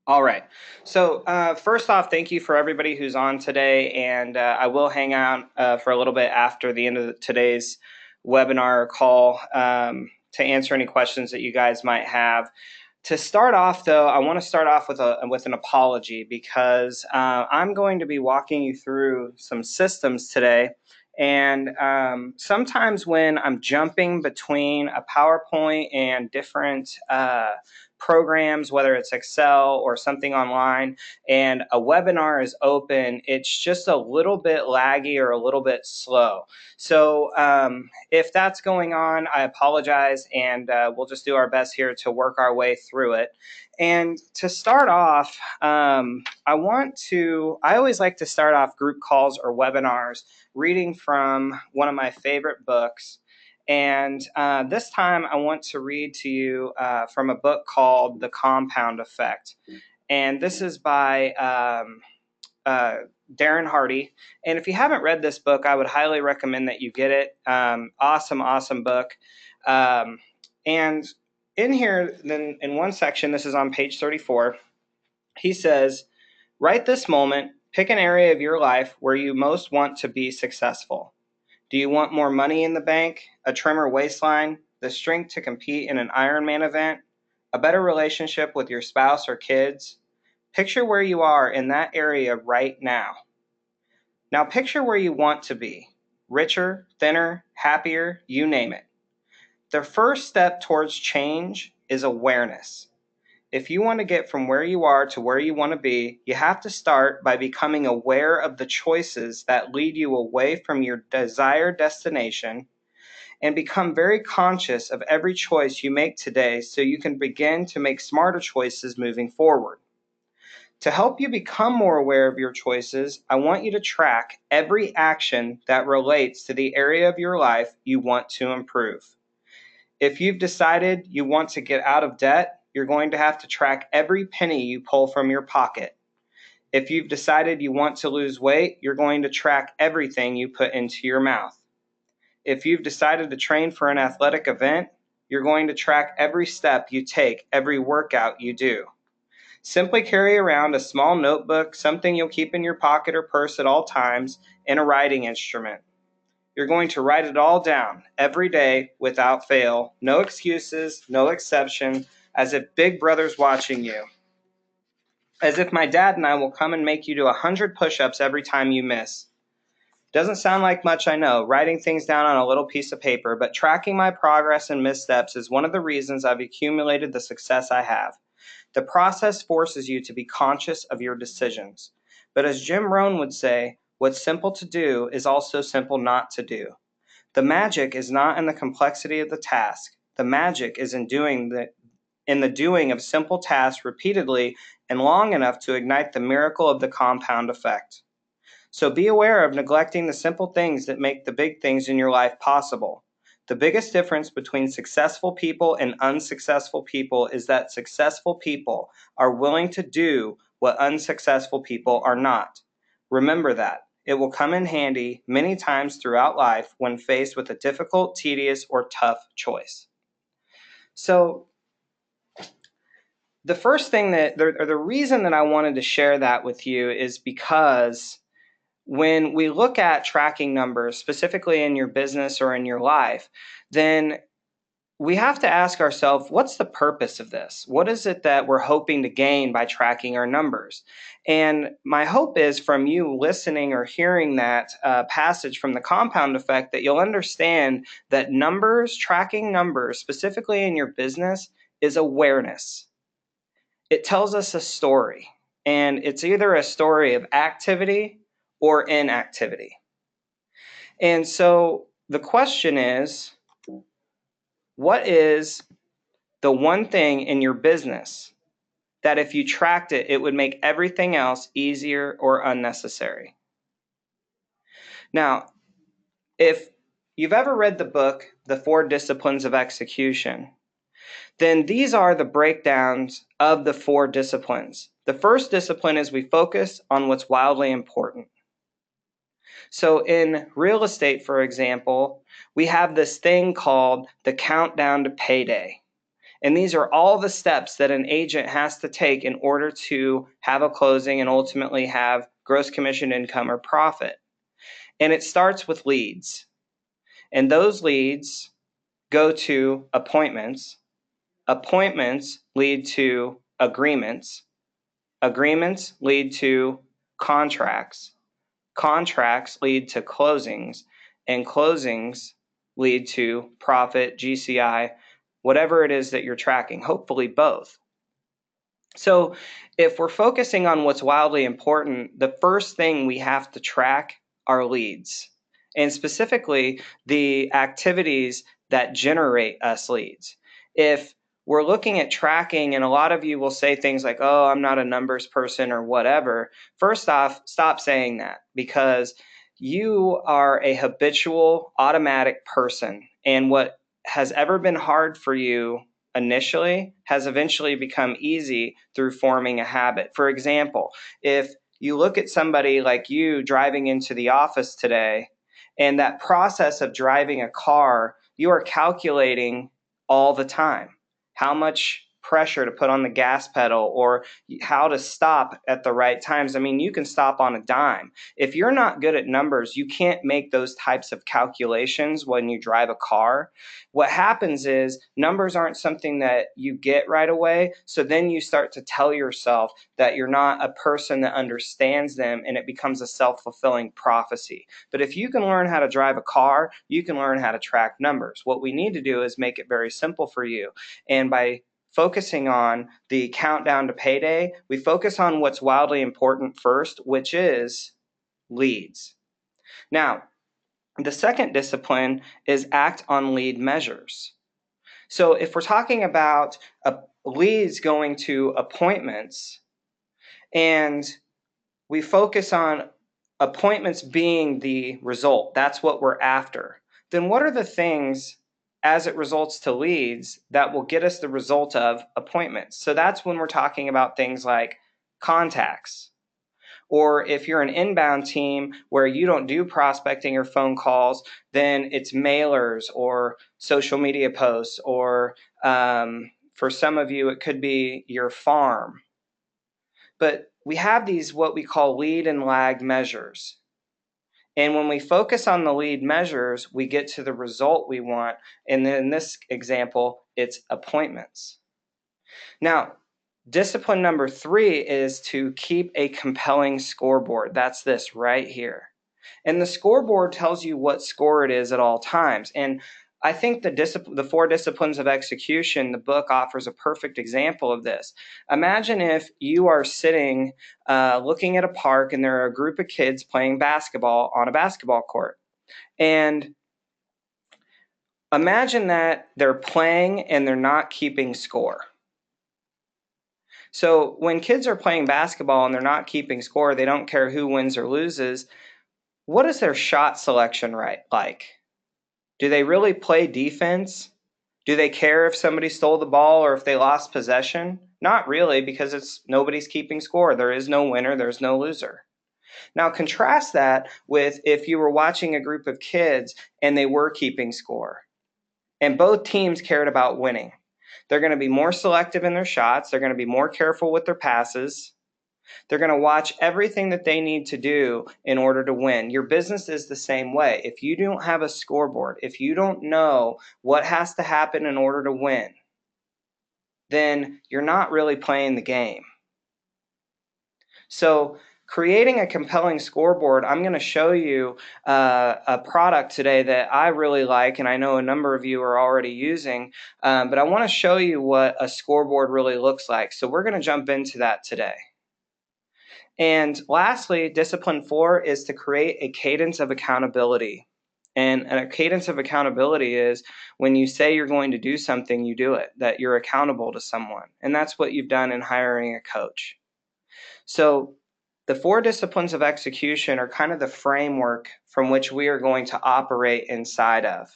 All right. So first off, thank you for everybody who's on today, and I will hang out for a little bit after the end of today's webinar call to answer any questions that you guys might have. To start off, though, I want to start off with an apology because I'm going to be walking you through some systems today. And sometimes when I'm jumping between a PowerPoint and different programs, whether it's Excel or something online, and a webinar is open, it's just a little bit laggy or a little bit slow. So if that's going on, I apologize, and we'll just do our best here to work our way through it. And to start off, I always like to start off group calls or webinars reading from one of my favorite books. And this time I want to read to you from a book called The Compound Effect. And this is by Darren Hardy. And if you haven't read this book, I would highly recommend that you get it. Awesome book. And in here, then in one section, this is on page 34, he says, "Right this moment, pick an area of your life where you most want to be successful. Do you want more money in the bank, a trimmer waistline, the strength to compete in an Ironman event, a better relationship with your spouse or kids? Picture where you are in that area right now. Now picture where you want to be. Richer, thinner, happier, you name it. The first step towards change is awareness. If you want to get from where you are to where you want to be, you have to start by becoming aware of the choices that lead you away from your desired destination, and become very conscious of every choice you make today so you can begin to make smarter choices moving forward. To help you become more aware of your choices, I want you to track every action that relates to the area of your life you want to improve. If you've decided you want to get out of debt, you're going to have to track every penny you pull from your pocket. If you've decided you want to lose weight, you're going to track everything you put into your mouth. If you've decided to train for an athletic event, you're going to track every step you take, every workout you do. Simply carry around a small notebook, something you'll keep in your pocket or purse at all times, and a writing instrument. You're going to write it all down every day without fail, no excuses, no exception, as if Big Brother's watching you. As if my dad and I will come and make you do 100 push-ups every time you miss. Doesn't sound like much, I know, writing things down on a little piece of paper, but tracking my progress and missteps is one of the reasons I've accumulated the success I have. The process forces you to be conscious of your decisions. But as Jim Rohn would say, what's simple to do is also simple not to do. The magic is not in the complexity of the task. The magic is in the doing of simple tasks repeatedly and long enough to ignite the miracle of the compound effect. So be aware of neglecting the simple things that make the big things in your life possible. The biggest difference between successful people and unsuccessful people is that successful people are willing to do what unsuccessful people are not. Remember that. It will come in handy many times throughout life when faced with a difficult, tedious, or tough choice. So the first thing the reason that I wanted to share that with you is because when we look at tracking numbers, specifically in your business or in your life, then we have to ask ourselves, what's the purpose of this? What is it that we're hoping to gain by tracking our numbers? And my hope is from you listening or hearing that passage from the compound effect that you'll understand that tracking numbers, specifically in your business, is awareness. It tells us a story, and it's either a story of activity or inactivity. And so the question is, what is the one thing in your business that if you tracked it, it would make everything else easier or unnecessary? Now, if you've ever read the book, The 4 Disciplines of Execution, then these are the breakdowns of the 4 disciplines. The first discipline is we focus on what's wildly important. So in real estate, for example, we have this thing called the countdown to payday. And these are all the steps that an agent has to take in order to have a closing and ultimately have gross commission income or profit. And it starts with leads. And those leads go to appointments. Appointments lead to agreements. Agreements lead to contracts. Contracts lead to closings. And closings lead to profit, GCI, whatever it is that you're tracking, hopefully both. So if we're focusing on what's wildly important, the first thing we have to track are leads, and specifically the activities that generate us leads. If we're looking at tracking, and a lot of you will say things like, oh, I'm not a numbers person or whatever. First off, stop saying that, because you are a habitual, automatic person. And what has ever been hard for you initially has eventually become easy through forming a habit. For example, if you look at somebody like you driving into the office today, and that process of driving a car, you are calculating all the time how much pressure to put on the gas pedal or how to stop at the right times. I mean, you can stop on a dime. If you're not good at numbers, you can't make those types of calculations when you drive a car. What happens is numbers aren't something that you get right away. So then you start to tell yourself that you're not a person that understands them, and it becomes a self-fulfilling prophecy. But if you can learn how to drive a car, you can learn how to track numbers. What we need to do is make it very simple for you. And by focusing on the countdown to payday, we focus on what's wildly important first, which is leads. Now, the second discipline is act on lead measures. So if we're talking about leads going to appointments, and we focus on appointments being the result, that's what we're after, then what are the things as it results to leads that will get us the result of appointments? So that's when we're talking about things like contacts. Or if you're an inbound team where you don't do prospecting or phone calls, then it's mailers or social media posts, or for some of you, it could be your farm. But we have these what we call lead and lag measures. And when we focus on the lead measures, we get to the result we want. And in this example, it's appointments. Now, discipline number 3 is to keep a compelling scoreboard. That's this right here. And the scoreboard tells you what score it is at all times. And I think the 4 disciplines of execution, the book offers a perfect example of this. Imagine if you are sitting looking at a park, and there are a group of kids playing basketball on a basketball court. And imagine that they're playing and they're not keeping score. So when kids are playing basketball and they're not keeping score, they don't care who wins or loses. What is their shot selection like? Do they really play defense? Do they care if somebody stole the ball or if they lost possession? Not really, because nobody's keeping score. There is no winner, there's no loser. Now contrast that with if you were watching a group of kids and they were keeping score, and both teams cared about winning. They're going to be more selective in their shots. They're going to be more careful with their passes. They're going to watch everything that they need to do in order to win. Your business is the same way. If you don't have a scoreboard, if you don't know what has to happen in order to win, then you're not really playing the game. So creating a compelling scoreboard, I'm going to show you a product today that I really like, and I know a number of you are already using, but I want to show you what a scoreboard really looks like. So we're going to jump into that today. And lastly, discipline 4 is to create a cadence of accountability. And a cadence of accountability is when you say you're going to do something, you do it, that you're accountable to someone. And that's what you've done in hiring a coach. So the 4 disciplines of execution are kind of the framework from which we are going to operate inside of.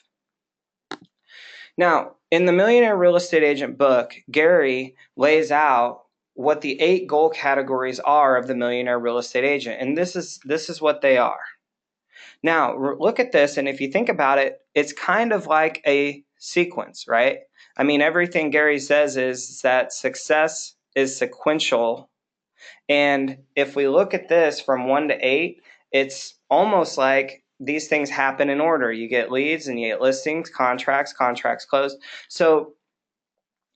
Now, in the Millionaire Real Estate Agent book, Gary lays out what the 8 goal categories are of the Millionaire Real Estate Agent. And this is what they are. Now, look at this, and if you think about it, it's kind of like a sequence, right? I mean, everything Gary says is that success is sequential. And if we look at this from 1 to 8, it's almost like these things happen in order. You get leads and you get listings, contracts closed. So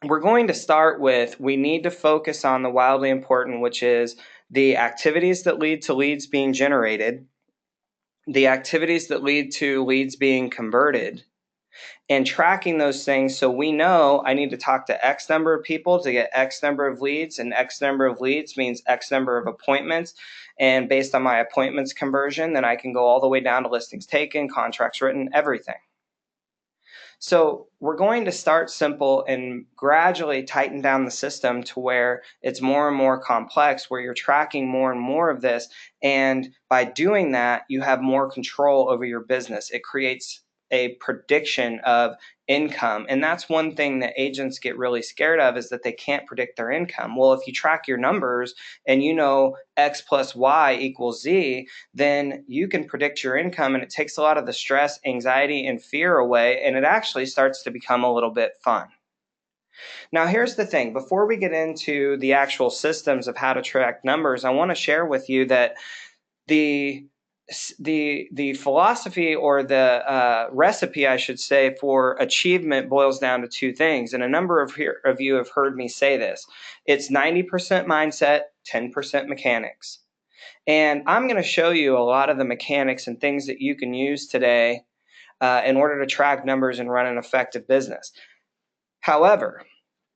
we're going to start with, we need to focus on the wildly important, which is the activities that lead to leads being generated, the activities that lead to leads being converted, and tracking those things so we know I need to talk to X number of people to get X number of leads, and X number of leads means X number of appointments. And based on my appointments conversion, then I can go all the way down to listings taken, contracts written, everything. So we're going to start simple and gradually tighten down the system to where it's more and more complex, where you're tracking more and more of this. And by doing that, you have more control over your business. It creates a prediction of income. And that's one thing that agents get really scared of, is that they can't predict their income. Well, if you track your numbers and you know X plus Y equals Z, then you can predict your income, and it takes a lot of the stress, anxiety, and fear away, and it actually starts to become a little bit fun. Now, here's the thing. Before we get into the actual systems of how to track numbers, I want to share with you that the philosophy, or the recipe, I should say, for achievement boils down to two things. And a number of you have heard me say this. It's 90% mindset, 10% mechanics. And I'm going to show you a lot of the mechanics and things that you can use today in order to track numbers and run an effective business. However,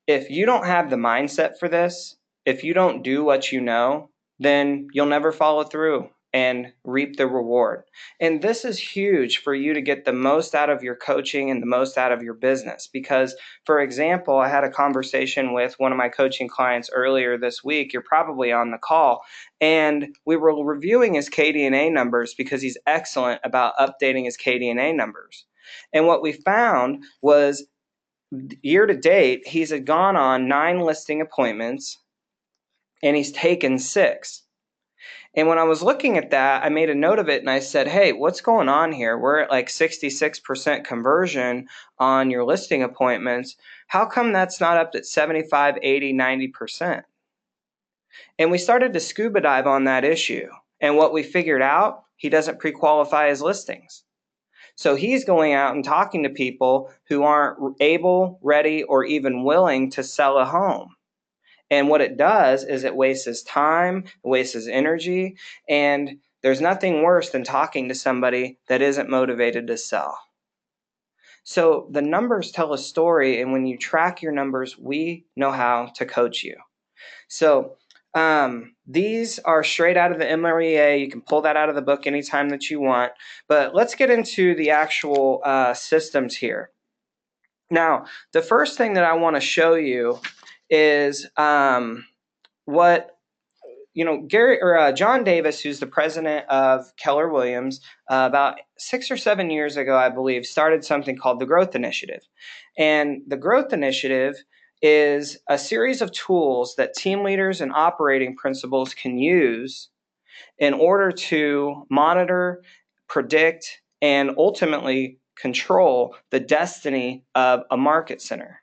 if you don't have the mindset for this, if you don't do what you know, then you'll never follow through and reap the reward. And this is huge for you to get the most out of your coaching and the most out of your business. Because, for example, I had a conversation with one of my coaching clients earlier this week. You're probably on the call. And we were reviewing his KD&A numbers because he's excellent about updating his KD&A numbers. And what we found was, year to date, he's gone on 9 listing appointments and he's taken 6. And when I was looking at that, I made a note of it and I said, hey, what's going on here? We're at like 66% conversion on your listing appointments. How come that's not up at 75, 80, 90%? And we started to scuba dive on that issue. And what we figured out, he doesn't pre-qualify his listings. So he's going out and talking to people who aren't able, ready, or even willing to sell a home. And what it does is it wastes his time, it wastes his energy, and there's nothing worse than talking to somebody that isn't motivated to sell. So the numbers tell a story, and when you track your numbers, we know how to coach you. So these are straight out of the MREA. You can pull that out of the book anytime that you want. But let's get into the actual systems here. Now, the first thing that I want to show you is what John Davis, who's the president of Keller Williams, about 6 or 7 years ago, I believe, started something called the Growth Initiative. And the Growth Initiative is a series of tools that team leaders and operating principals can use in order to monitor, predict, and ultimately control the destiny of a market center.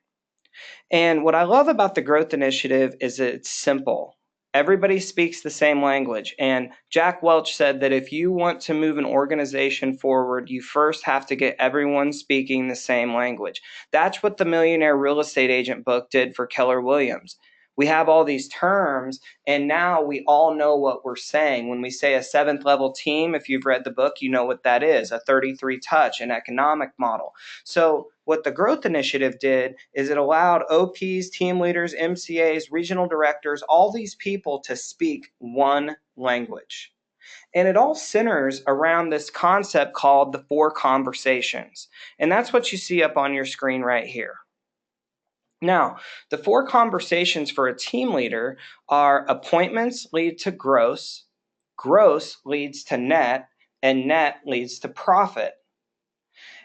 And what I love about the Growth Initiative is it's simple. Everybody speaks the same language. And Jack Welch said that if you want to move an organization forward, you first have to get everyone speaking the same language. That's what the Millionaire Real Estate Agent book did for Keller Williams. We have all these terms, and now we all know what we're saying. When we say a 7th level team, if you've read the book, you know what that is, a 33 touch, an economic model. So what the Growth Initiative did is it allowed OPs, team leaders, MCAs, regional directors, all these people to speak one language. And it all centers around this concept called the 4 conversations. And that's what you see up on your screen right here. Now, the 4 conversations for a team leader are: appointments lead to gross, gross leads to net, and net leads to profit.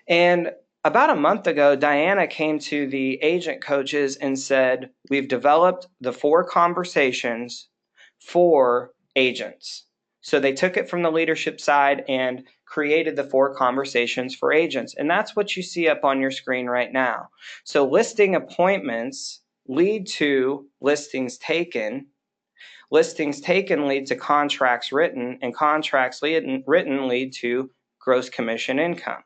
And about a month ago, Diana came to the agent coaches and said, we've developed the 4 conversations for agents. So they took it from the leadership side and created the 4 conversations for agents. And that's what you see up on your screen right now. So listing appointments lead to listings taken. Listings taken lead to contracts written, and contracts written lead to gross commission income.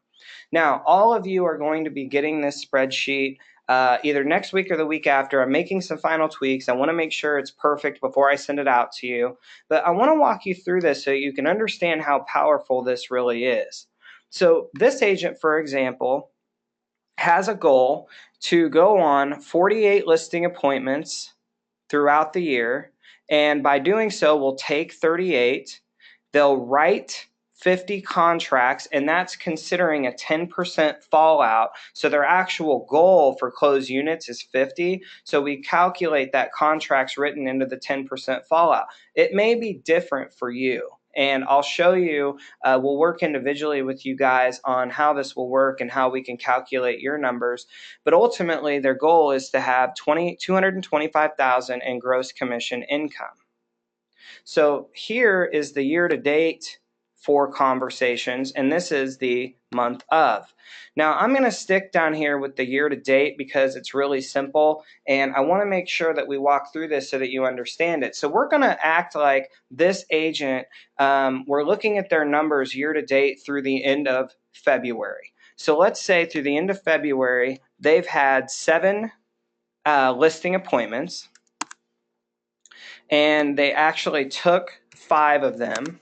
Now, all of you are going to be getting this spreadsheet either next week or the week after. I'm making some final tweaks. I want to make sure it's perfect before I send it out to you. But I want to walk you through this so you can understand how powerful this really is. So this agent, for example, has a goal to go on 48 listing appointments throughout the year. And by doing so, we'll take 38. They'll write 50 contracts, and that's considering a 10% fallout. So their actual goal for closed units is 50. So we calculate that contracts written into the 10% fallout. It may be different for you. And I'll show you, we'll work individually with you guys on how this will work and how we can calculate your numbers. But ultimately, their goal is to have $225,000 in gross commission income. So here is the year-to-date 4 conversations, and this is the month of. Now, I'm going to stick down here with the year-to-date because it's really simple, and I want to make sure that we walk through this so that you understand it. So we're going to act like this agent, we're looking at their numbers year-to-date through the end of February. So let's say through the end of February, they've had 7 listing appointments, and they actually took 5 of them.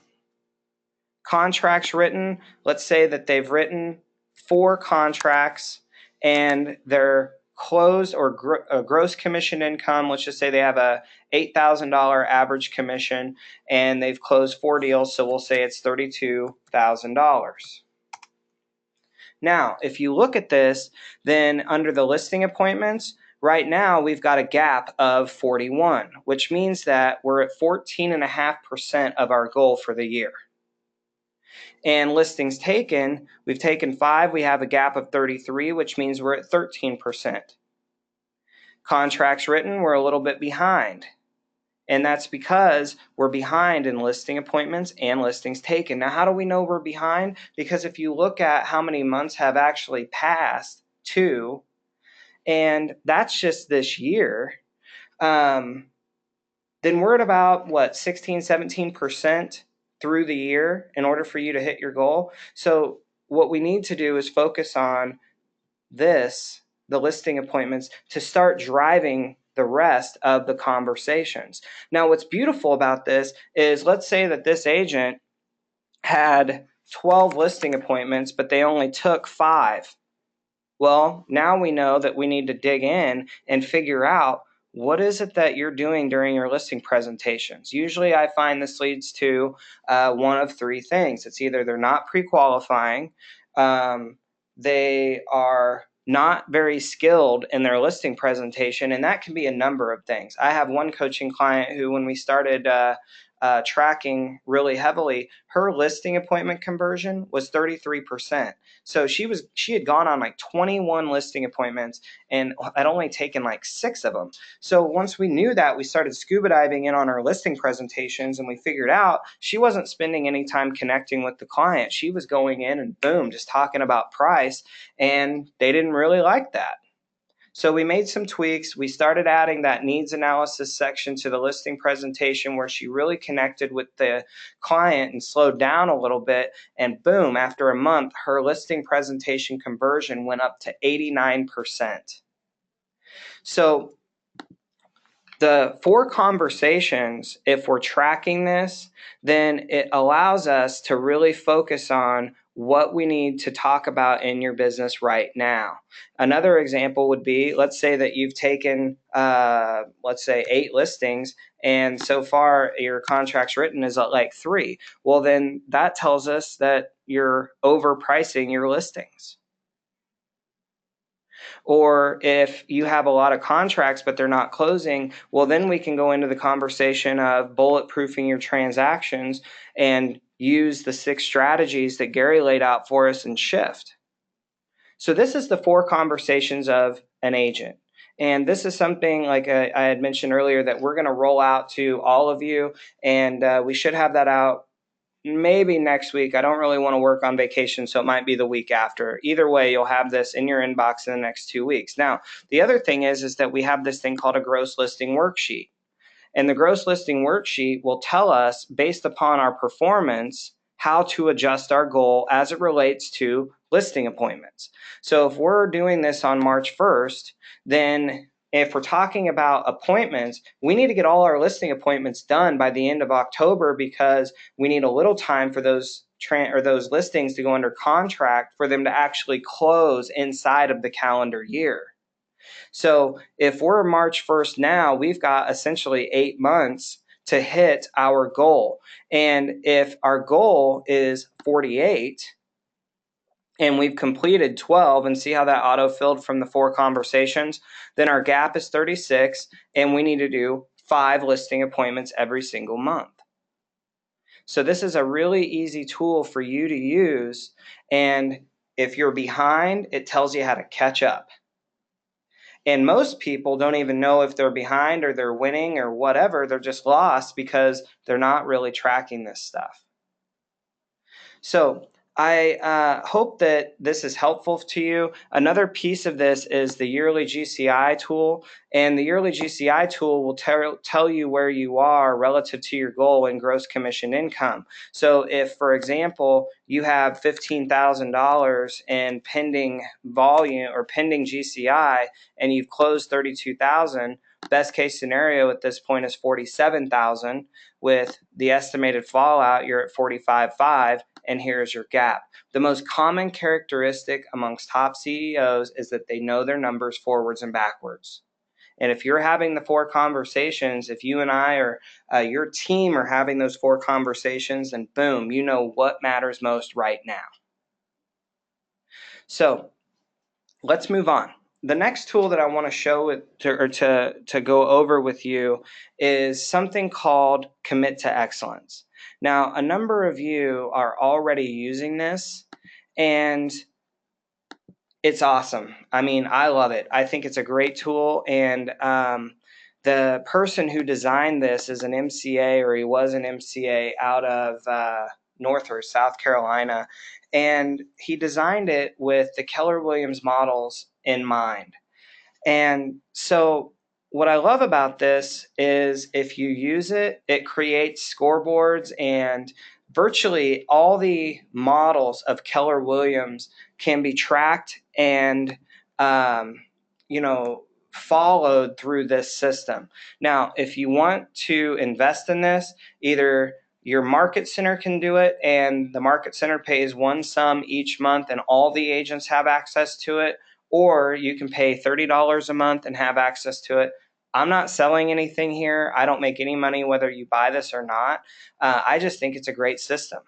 Contracts written, let's say that they've written 4 contracts and their closed or gross commission income, let's just say they have a $8,000 average commission and they've closed 4 deals, so we'll say it's $32,000. Now, if you look at this, then under the listing appointments, right now we've got a gap of 41, which means that we're at 14.5% of our goal for the year. And listings taken, we've taken 5, we have a gap of 33, which means we're at 13%. Contracts written, we're a little bit behind. And that's because we're behind in listing appointments and listings taken. Now, how do we know we're behind? Because if you look at how many months have actually passed, 2, and that's just this year, then we're at about, 16, 17% through the year in order for you to hit your goal. So what we need to do is focus on this, the listing appointments, to start driving the rest of the conversations. Now, what's beautiful about this is, let's say that this agent had 12 listing appointments, but they only took 5. Well, now we know that we need to dig in and figure out what is it that you're doing during your listing presentations. Usually I find this leads to one of 3 things. It's either they're not pre-qualifying, they are not very skilled in their listing presentation, and that can be a number of things. I have one coaching client who, when we started tracking really heavily, her listing appointment conversion was 33%. So she had gone on like 21 listing appointments and had only taken like 6 of them. So once we knew that, we started scuba diving in on her listing presentations, and we figured out she wasn't spending any time connecting with the client. She was going in and boom, just talking about price, and they didn't really like that. So we made some tweaks. We started adding that needs analysis section to the listing presentation where she really connected with the client and slowed down a little bit. And boom, after a month, her listing presentation conversion went up to 89%. So the 4 conversations, if we're tracking this, then it allows us to really focus on what we need to talk about in your business right now. Another example would be, let's say that you've taken, 8 listings, and so far your contracts written is at like 3. Well, then that tells us that you're overpricing your listings. Or if you have a lot of contracts but they're not closing, well, then we can go into the conversation of bulletproofing your transactions and use the 6 strategies that Gary laid out for us and shift. So this is the 4 conversations of an agent. And this is something, like I had mentioned earlier, that we're going to roll out to all of you, and we should have that out maybe next week. I don't really want to work on vacation, so it might be the week after. Either way, you'll have this in your inbox in the next 2 weeks. Now, the other thing is that we have this thing called a gross listing worksheet. And the gross listing worksheet will tell us, based upon our performance, how to adjust our goal as it relates to listing appointments. So if we're doing this on March 1st, then if we're talking about appointments, we need to get all our listing appointments done by the end of October, because we need a little time for those listings to go under contract for them to actually close inside of the calendar year. So if we're March 1st now, we've got essentially 8 months to hit our goal. And if our goal is 48 and we've completed 12, and see how that auto-filled from the 4 conversations, then our gap is 36, and we need to do 5 listing appointments every single month. So this is a really easy tool for you to use. And if you're behind, it tells you how to catch up. And most people don't even know if they're behind or they're winning or whatever. They're just lost because they're not really tracking this stuff. So I hope that this is helpful to you. Another piece of this is the yearly GCI tool. And the yearly GCI tool will tell you where you are relative to your goal in gross commission income. So if, for example, you have $15,000 in pending volume or pending GCI and you've closed 32,000, best case scenario at this point is 47,000. With the estimated fallout, you're at 45.5, and here's your gap. The most common characteristic amongst top CEOs is that they know their numbers forwards and backwards. And if you're having the 4 conversations, if you and I or your team are having those 4 conversations, then boom, you know what matters most right now. So let's move on. The next tool that I want to show to go over with you is something called Commit to Excellence. Now, a number of you are already using this, and it's awesome. I mean, I love it. I think it's a great tool, and the person who designed this is an MCA, or he was an MCA out of North or South Carolina, and he designed it with the Keller Williams models in mind. And so what I love about this is if you use it, it creates scoreboards, and virtually all the models of Keller Williams can be tracked and followed through this system. Now, if you want to invest in this, either your market center can do it, and the market center pays one sum each month and all the agents have access to it, or you can pay $30 a month and have access to it. I'm not selling anything here. I don't make any money whether you buy this or not. I just think it's a great system.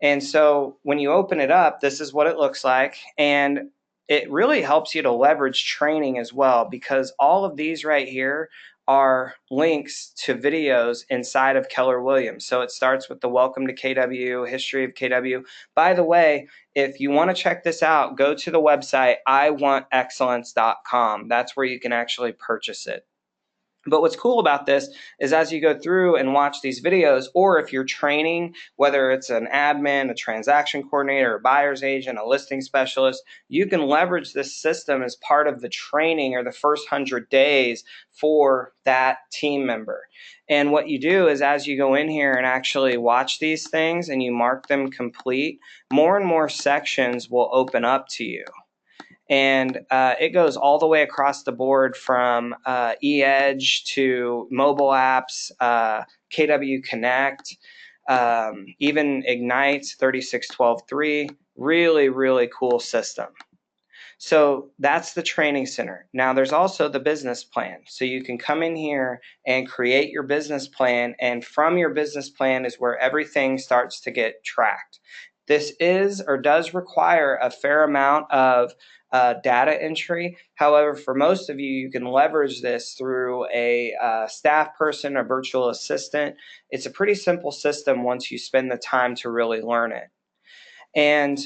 And so when you open it up, this is what it looks like. And it really helps you to leverage training as well, because all of these right here are links to videos inside of Keller Williams. So it starts with the Welcome to KW, History of KW. By the way, if you want to check this out, go to the website iwantexcellence.com. That's where you can actually purchase it. But what's cool about this is as you go through and watch these videos, or if you're training, whether it's an admin, a transaction coordinator, a buyer's agent, a listing specialist, you can leverage this system as part of the training or the first 100 days for that team member. And what you do is as you go in here and actually watch these things and you mark them complete, more and more sections will open up to you. And it goes all the way across the board from eEdge to mobile apps, KW Connect, even Ignite 3612.3. Really, really cool system. So that's the training center. Now there's also the business plan. So you can come in here and create your business plan, and from your business plan is where everything starts to get tracked. This is or does require a fair amount of data entry. However, for most of you, you can leverage this through a staff person, a virtual assistant. It's a pretty simple system once you spend the time to really learn it. And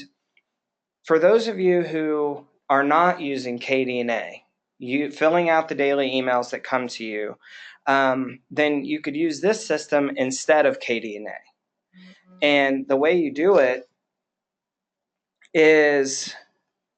for those of you who are not using KDNA, you filling out the daily emails that come to you, then you could use this system instead of KDNA. And the way you do it is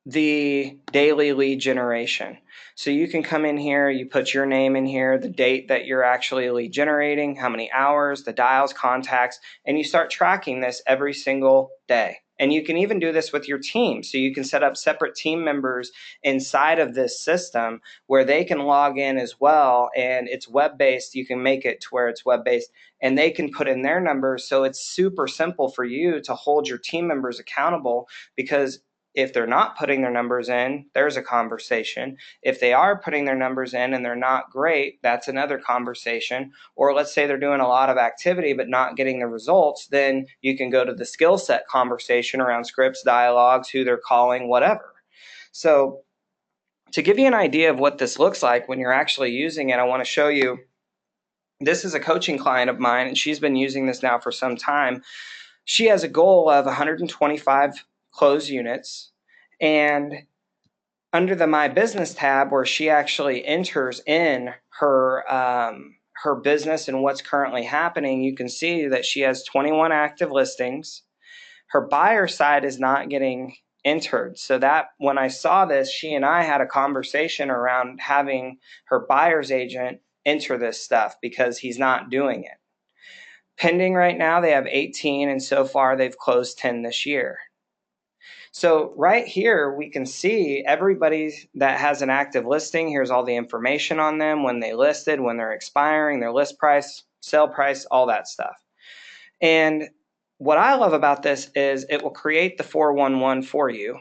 the daily lead generation. So you can come in here, you put your name in here, the date that you're actually lead generating, how many hours, the dials, contacts, and you start tracking this every single day. And you can even do this with your team. So you can set up separate team members inside of this system where they can log in as well. And it's web-based. You can make it to where it's web-based and they can put in their numbers. So it's super simple for you to hold your team members accountable, because if they're not putting their numbers in, there's a conversation. If they are putting their numbers in and they're not great, that's another conversation. Or let's say they're doing a lot of activity but not getting the results, then you can go to the skill set conversation around scripts, dialogues, who they're calling, whatever. So to give you an idea of what this looks like when you're actually using it, I want to show you. This is a coaching client of mine, and she's been using this now for some time. She has a goal of 125 closed units, and under the My Business tab, where she actually enters in her business and what's currently happening, you can see that she has 21 active listings. Her buyer side is not getting entered. So that when I saw this, she and I had a conversation around having her buyer's agent enter this stuff because he's not doing it. Pending right now, they have 18, and so far they've closed 10 this year. So right here, we can see everybody that has an active listing. Here's all the information on them, when they listed, when they're expiring, their list price, sale price, all that stuff. And what I love about this is it will create the 411 for you.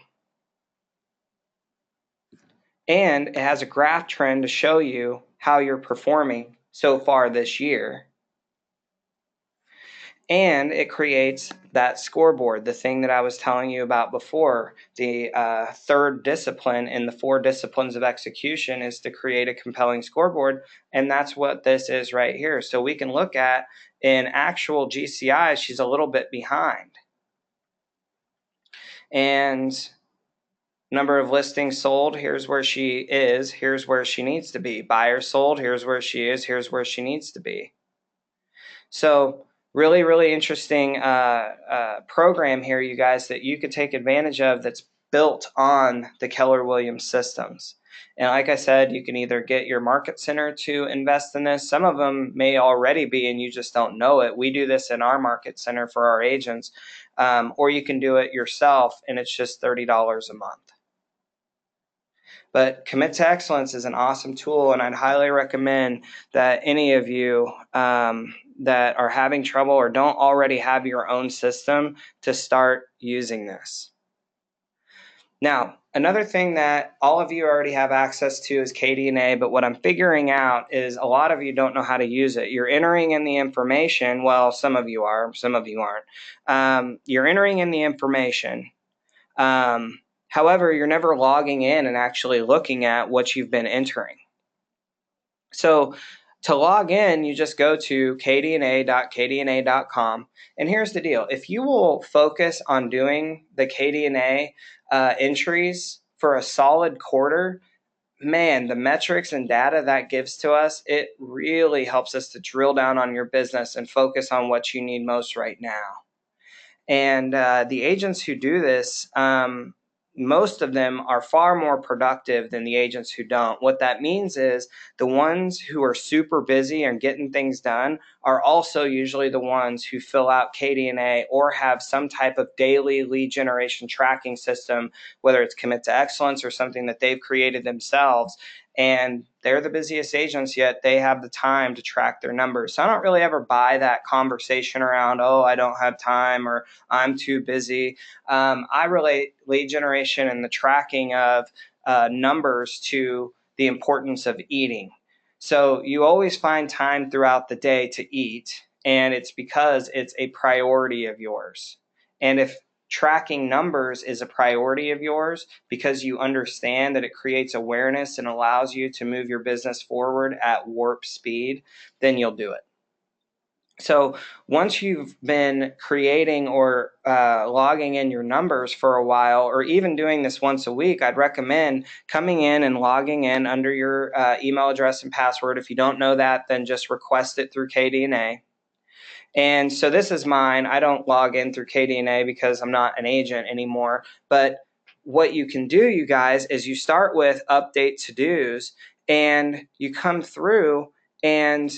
And it has a graph trend to show you how you're performing so far this year. And it creates that scoreboard, the thing that I was telling you about before. The third discipline in the 4 disciplines of execution is to create a compelling scoreboard. And that's what this is right here. So we can look at in actual GCI, she's a little bit behind. And number of listings sold, here's where she is. Here's where she needs to be. Buyers sold, here's where she is. Here's where she needs to be. So really, really interesting program here, you guys, that you could take advantage of that's built on the Keller Williams systems. And like I said, you can either get your market center to invest in this. Some of them may already be and you just don't know it. We do this in our market center for our agents. Or you can do it yourself, and it's just $30 a month. But Commit to Excellence is an awesome tool, and I'd highly recommend that any of you that are having trouble or don't already have your own system to start using this. Now, another thing that all of you already have access to is KDNA, but what I'm figuring out is a lot of you don't know how to use it. You're entering in the information. Well, some of you are, some of you aren't. You're entering in the information. However, you're never logging in and actually looking at what you've been entering. So to log in, you just go to kdna.kdna.com. And here's the deal. If you will focus on doing the KDNA entries for a solid quarter, man, the metrics and data that gives to us, it really helps us to drill down on your business and focus on what you need most right now. And the agents who do this, most of them are far more productive than the agents who don't. What that means is the ones who are super busy and getting things done are also usually the ones who fill out KDNA or have some type of daily lead generation tracking system, whether it's Commit to Excellence or something that they've created themselves. And they're the busiest agents, yet they have the time to track their numbers. So I don't really ever buy that conversation around, oh, I don't have time or I'm too busy. I relate lead generation and the tracking of numbers to the importance of eating. So you always find time throughout the day to eat, and it's because it's a priority of yours. And if tracking numbers is a priority of yours because you understand that it creates awareness and allows you to move your business forward at warp speed, then you'll do it. So once you've been creating or logging in your numbers for a while, or even doing this once a week, I'd recommend coming in and logging in under your email address and password. If you don't know that, then just request it through KDNA. And so this is mine. I don't log in through KDNA because I'm not an agent anymore. But what you can do, you guys, is you start with update to-dos and you come through, and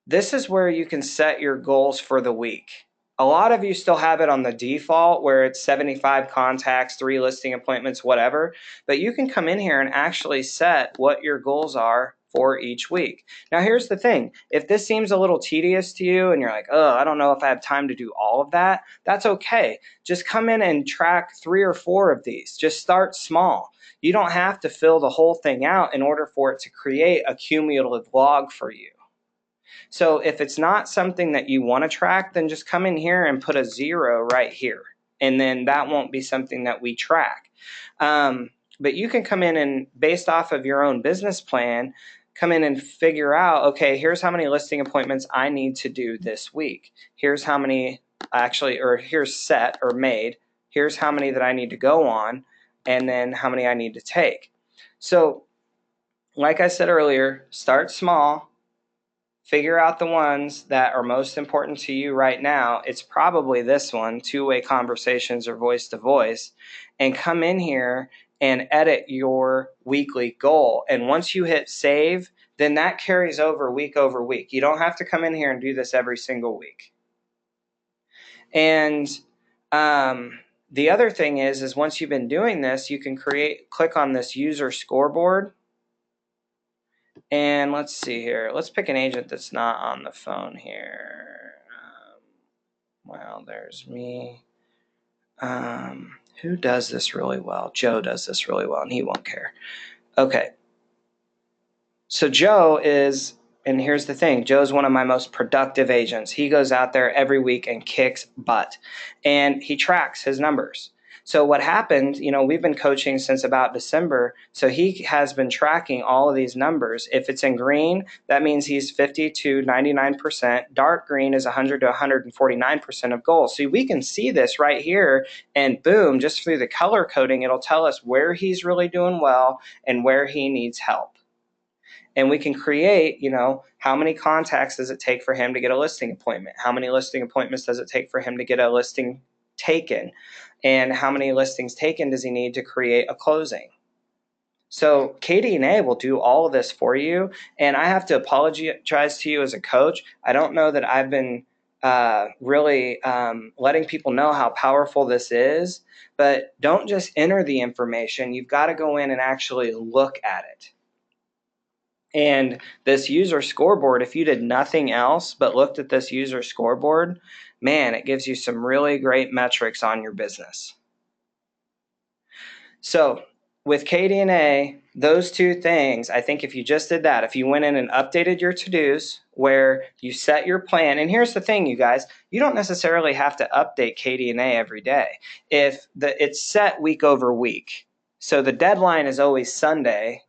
this is where you can set your goals for the week. A lot of you still have it on the default where it's 75 contacts, 3 listing appointments, whatever. But you can come in here and actually set what your goals are for each week. Now, here's the thing. If this seems a little tedious to you and you're like, oh, I don't know if I have time to do all of that, that's okay. Just come in and track 3 or 4 of these. Just start small. You don't have to fill the whole thing out in order for it to create a cumulative log for you. So if it's not something that you want to track, then just come in here and put a 0 right here. And then that won't be something that we track. But you can come in and, based off of your own business plan, come in and figure out, okay, here's how many listing appointments I need to do this week. Here's how many here's set or made. Here's how many that I need to go on, and then how many I need to take. So like I said earlier, start small. Figure out the ones that are most important to you right now. It's probably this one, two-way conversations or voice-to-voice, and come in here and edit your weekly goal. And once you hit save, then that carries over week. You don't have to come in here and do this every single week. And the other thing is once you've been doing this, you can click on this user scoreboard. And let's see here. Let's pick an agent that's not on the phone here. Well, there's me. Who does this really well? Joe does this really well, and he won't care. Okay. So Joe is, and here's the thing, Joe's one of my most productive agents. He goes out there every week and kicks butt, and he tracks his numbers. So what happened, we've been coaching since about December, so he has been tracking all of these numbers. If it's in green, that means he's 50 to 99%. Dark green is 100 to 149% of goals. So we can see this right here, and boom, just through the color coding, it'll tell us where he's really doing well and where he needs help. And we can create, how many contacts does it take for him to get a listing appointment? How many listing appointments does it take for him to get a listing taken? And how many listings taken does he need to create a closing? So KDNA will do all of this for you. And I have to apologize to you as a coach. I don't know that I've been really letting people know how powerful this is. But don't just enter the information. You've got to go in and actually look at it. And this user scoreboard, if you did nothing else but looked at this user scoreboard, man, it gives you some really great metrics on your business. So with KDNA, those 2 things, I think if you just did that, if you went in and updated your to-dos where you set your plan, and here's the thing, you guys, you don't necessarily have to update KDNA every day. It's set week over week. So the deadline is always Sunday.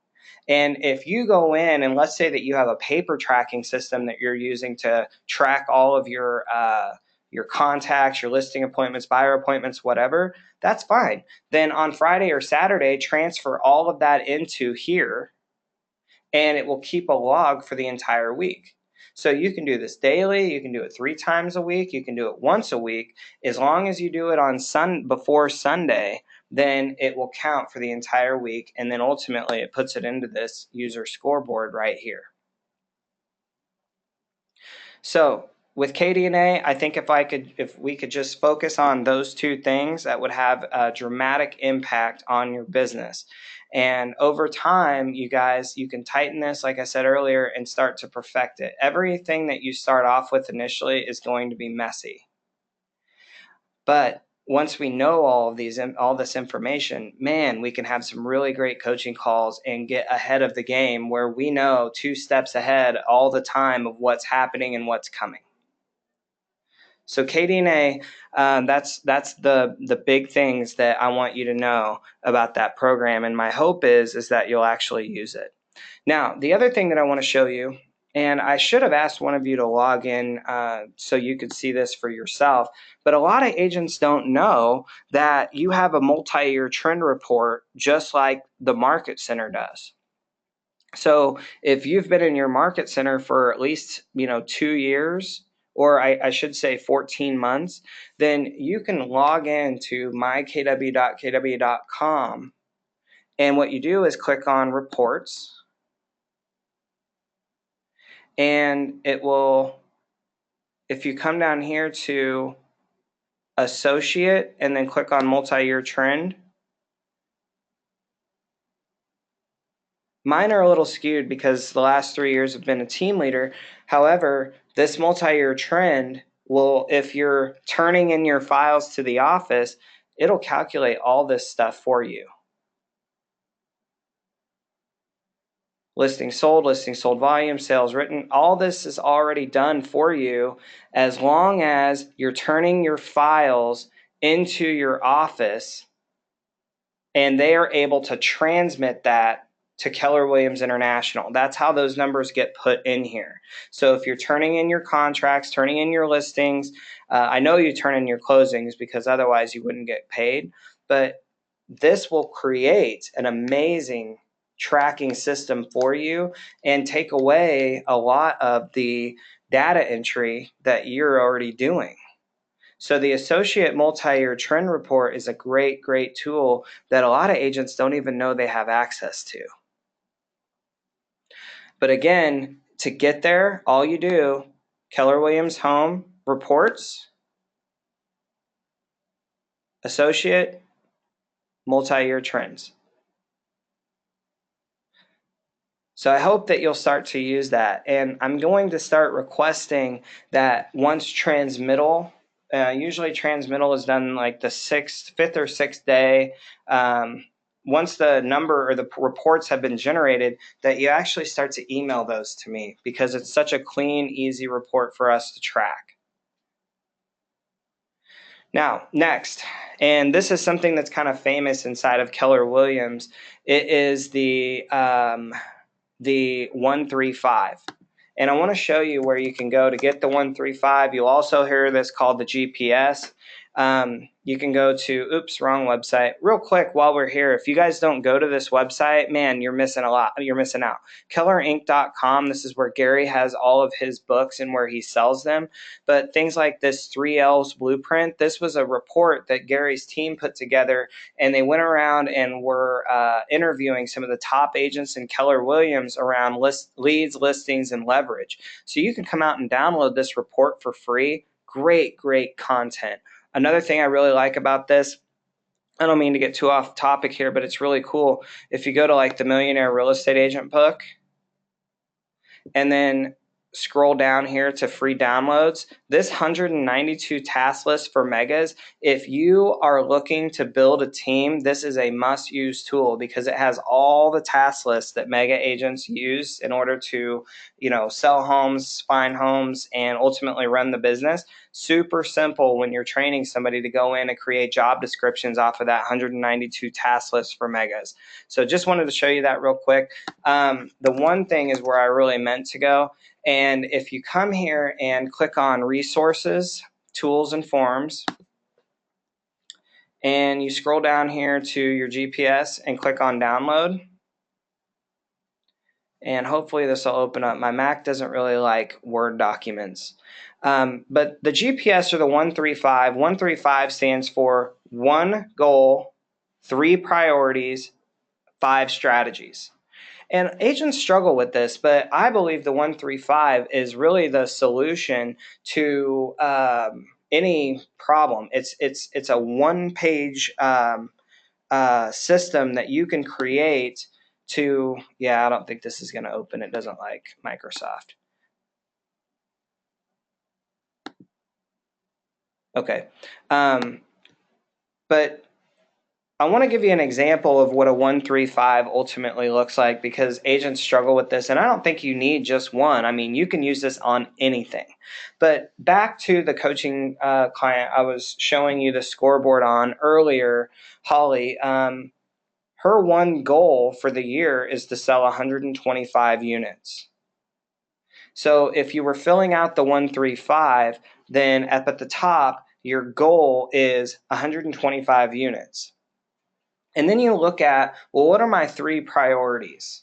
And if you go in and let's say that you have a paper tracking system that you're using to track all of your contacts, your listing appointments, buyer appointments, whatever, that's fine. Then on Friday or Saturday, transfer all of that into here, and it will keep a log for the entire week. So you can do this daily, you can do it 3 times a week, you can do it once a week. As long as you do it on before Sunday, then it will count for the entire week, and then ultimately it puts it into this user scoreboard right here. So with KDNA, I think if we could just focus on those 2 things, that would have a dramatic impact on your business. And over time, you guys, you can tighten this, like I said earlier, and start to perfect it. Everything that you start off with initially is going to be messy. But once we know all this information, man, we can have some really great coaching calls and get ahead of the game where we know 2 steps ahead all the time of what's happening and what's coming. So KDNA, that's the big things that I want you to know about that program. And my hope is that you'll actually use it. Now, the other thing that I want to show you, and I should have asked one of you to log in so you could see this for yourself, but a lot of agents don't know that you have a multi-year trend report just like the Market Center does. So if you've been in your Market Center for at least 2 years or I should say 14 months, then you can log into mykw.kw.com. And what you do is click on reports, and it will, if you come down here to associate and then click on multi-year trend, mine are a little skewed because the last 3 years have been a team leader. However, this multi-year trend will, if you're turning in your files to the office, it'll calculate all this stuff for you. Listing sold volume, sales written, all this is already done for you as long as you're turning your files into your office and they are able to transmit that to Keller Williams International. That's how those numbers get put in here. So if you're turning in your contracts, turning in your listings, I know you turn in your closings because otherwise you wouldn't get paid, but this will create an amazing tracking system for you and take away a lot of the data entry that you're already doing. So the Associate Multi-Year Trend Report is a great, great tool that a lot of agents don't even know they have access to. But again, to get there, all you do, Keller Williams Home Reports, Associate Multi-Year Trends. So I hope that you'll start to use that. And I'm going to start requesting that once transmittal, usually transmittal is done like the fifth or sixth day. Once the number or the reports have been generated, that you actually start to email those to me because it's such a clean, easy report for us to track. Now, next, and this is something that's kind of famous inside of Keller Williams. It is the 135. And I want to show you where you can go to get the 135. You'll also hear this called the GPS. You can go to, wrong website. Real quick while we're here, if you guys don't go to this website, man, you're missing a lot. You're missing out. KellerInc.com, this is where Gary has all of his books and where he sells them. But things like this 3L's Blueprint, this was a report that Gary's team put together, and they went around and were interviewing some of the top agents in Keller Williams around leads, listings, and leverage. So you can come out and download this report for free. Great, great content. Another thing I really like about this, I don't mean to get too off topic here, but it's really cool. If you go to like the Millionaire Real Estate Agent book and then scroll down here to free downloads, this 192 task list for megas, if you are looking to build a team, this is a must-use tool because it has all the task lists that mega agents use in order to, sell homes, find homes, and ultimately run the business. Super simple when you're training somebody to go in and create job descriptions off of that 192 task list for megas. So just wanted to show you that real quick. The one thing is where I really meant to go. And if you come here and click on resources, tools and forms, and you scroll down here to your GPS and click on download, and hopefully this will open up. My Mac doesn't really like Word documents. But the GPS or the 135, 135 stands for 1 goal, 3 priorities, 5 strategies. And agents struggle with this, but I believe the 135 is really the solution to any problem. It's a one-page system that you can create to, I don't think this is going to open. It doesn't like Microsoft. Okay. But I want to give you an example of what a 135 ultimately looks like because agents struggle with this, and I don't think you need just one. I mean, you can use this on anything. But back to the coaching client I was showing you the scoreboard on earlier, Holly, her one goal for the year is to sell 125 units. So if you were filling out the 135, then up at the top, your goal is 125 units. And then you look at, well, what are my 3 priorities?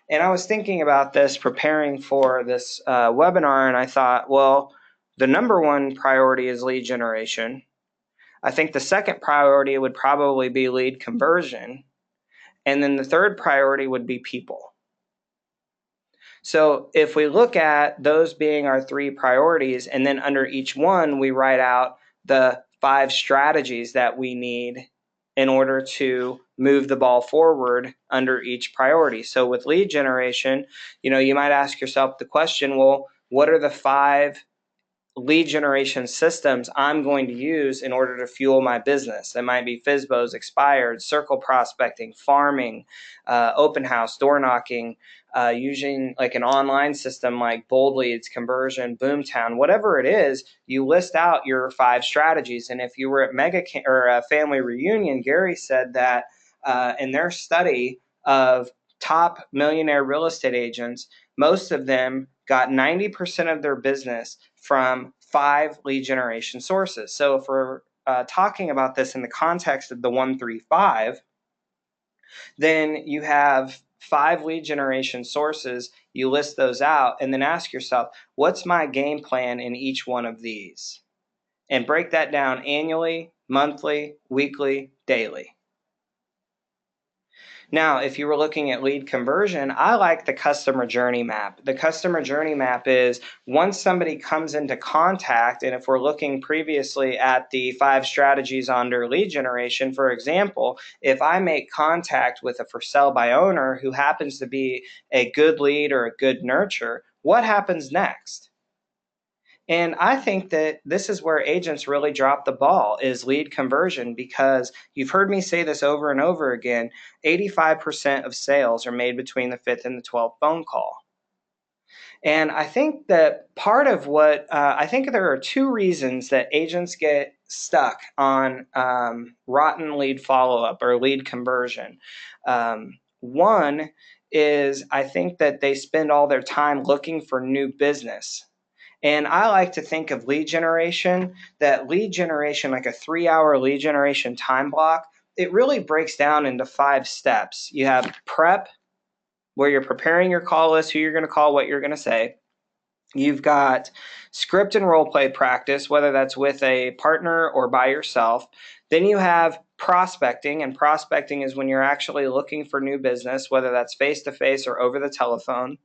And I was thinking about this, preparing for this webinar, and I thought, well, the number one priority is lead generation. I think the second priority would probably be lead conversion. And then the third priority would be people. So if we look at those being our three priorities, and then under each one, we write out the 5 strategies that we need in order to move the ball forward under each priority. So with lead generation, you might ask yourself the question, well, what are the 5 lead generation systems I'm going to use in order to fuel my business? It might be FSBOs, expired, circle prospecting, farming, open house, door knocking, using like an online system like Bold Leads, Conversion, Boomtown, whatever it is. You list out your 5 strategies. And if you were at Family Reunion, Gary said that in their study of top millionaire real estate agents, most of them got 90% of their business from 5 lead generation sources. So if we're talking about this in the context of the 1-3-5, then you have 5 lead generation sources. You list those out and then ask yourself, what's my game plan in each one of these? And break that down annually, monthly, weekly, daily. Now, if you were looking at lead conversion, I like the customer journey map. The customer journey map is once somebody comes into contact, and if we're looking previously at the 5 strategies under lead generation, for example, if I make contact with a for sale by owner who happens to be a good lead or a good nurture, what happens next? And I think that this is where agents really drop the ball, is lead conversion, because you've heard me say this over and over again, 85% of sales are made between the 5th and the 12th phone call. And I think that part of what, I think there are 2 reasons that agents get stuck on rotten lead follow-up or lead conversion. One is I think that they spend all their time looking for new business. And I like to think of lead generation, like a 3-hour lead generation time block, it really breaks down into 5 steps. You have prep, where you're preparing your call list, who you're going to call, what you're going to say. You've got script and role play practice, whether that's with a partner or by yourself. Then you have prospecting, and prospecting is when you're actually looking for new business, whether that's face-to-face or over the telephone.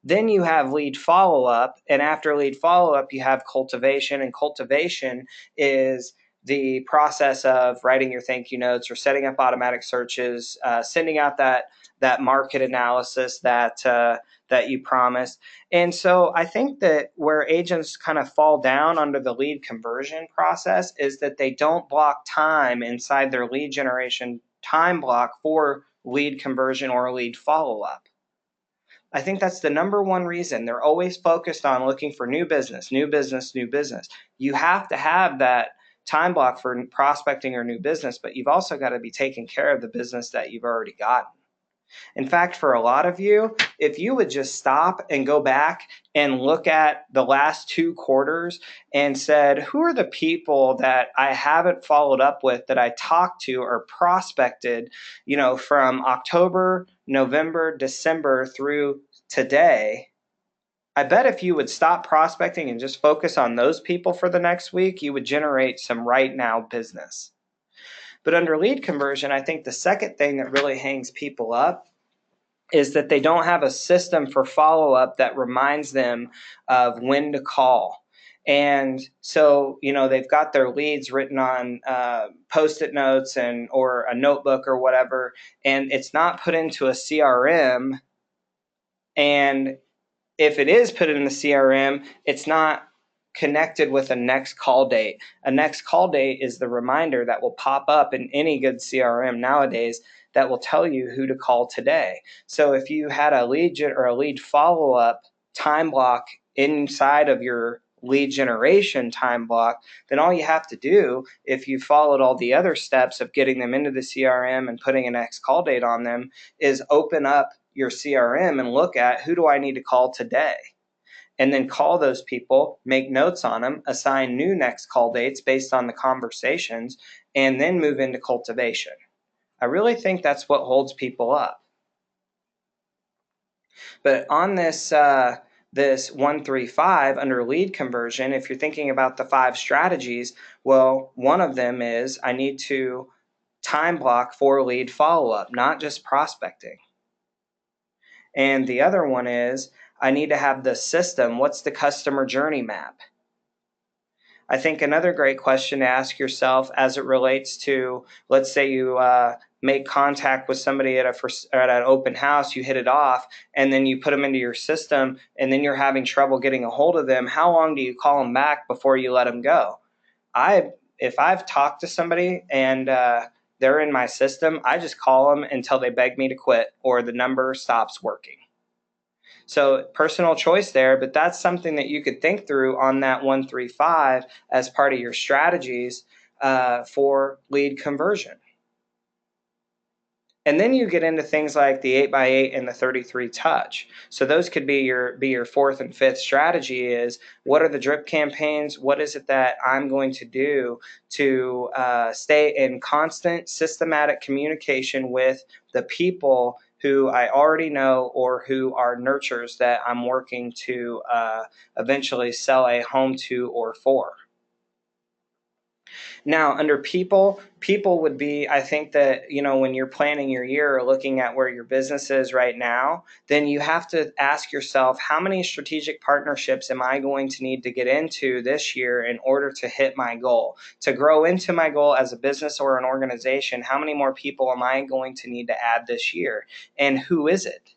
Then you have lead follow-up, and after lead follow-up, you have cultivation, and cultivation is the process of writing your thank you notes or setting up automatic searches, sending out that market analysis that you promised. And so I think that where agents kind of fall down under the lead conversion process is that they don't block time inside their lead generation time block for lead conversion or lead follow-up. I think that's the number one reason. They're always focused on looking for new business, new business, new business. You have to have that time block for prospecting or new business, but you've also got to be taking care of the business that you've already gotten. In fact, for a lot of you, if you would just stop and go back and look at the last 2 quarters and said, who are the people that I haven't followed up with that I talked to or prospected, from October, November, December through today, I bet if you would stop prospecting and just focus on those people for the next week, you would generate some right now business. But under lead conversion, I think the second thing that really hangs people up is that they don't have a system for follow-up that reminds them of when to call. And so, they've got their leads written on Post-it notes or a notebook or whatever, and it's not put into a CRM. And if it is put in the CRM, it's not connected with a next call date. A next call date is the reminder that will pop up in any good CRM nowadays that will tell you who to call today. So if you had a lead or a lead follow-up time block inside of your lead generation time block, then all you have to do, if you followed all the other steps of getting them into the CRM and putting a next call date on them, is open up your CRM and look at who do I need to call today, and then call those people, make notes on them, assign new next call dates based on the conversations, and then move into cultivation. I really think that's what holds people up. But on this this 1-3-5 under lead conversion, if you're thinking about the 5 strategies, well, one of them is I need to time block for lead follow-up, not just prospecting. And the other one is I need to have the system. What's the customer journey map? I think another great question to ask yourself as it relates to, let's say you make contact with somebody at an open house, you hit it off, and then you put them into your system, and then you're having trouble getting a hold of them. How long do you call them back before you let them go? If I've talked to somebody and they're in my system, I just call them until they beg me to quit or the number stops working. So personal choice there, but that's something that you could think through on that 1-3-5 as part of your strategies for lead conversion. And then you get into things like the 8x8 and the 33 touch. So those could be your fourth and fifth strategy is what are the drip campaigns? What is it that I'm going to do to stay in constant systematic communication with the people who I already know or who are nurtures that I'm working to eventually sell a home to or for. Now, under people would be, I think that, when you're planning your year or looking at where your business is right now, then you have to ask yourself, how many strategic partnerships am I going to need to get into this year in order to hit my goal? To grow into my goal as a business or an organization, how many more people am I going to need to add this year? And who is it?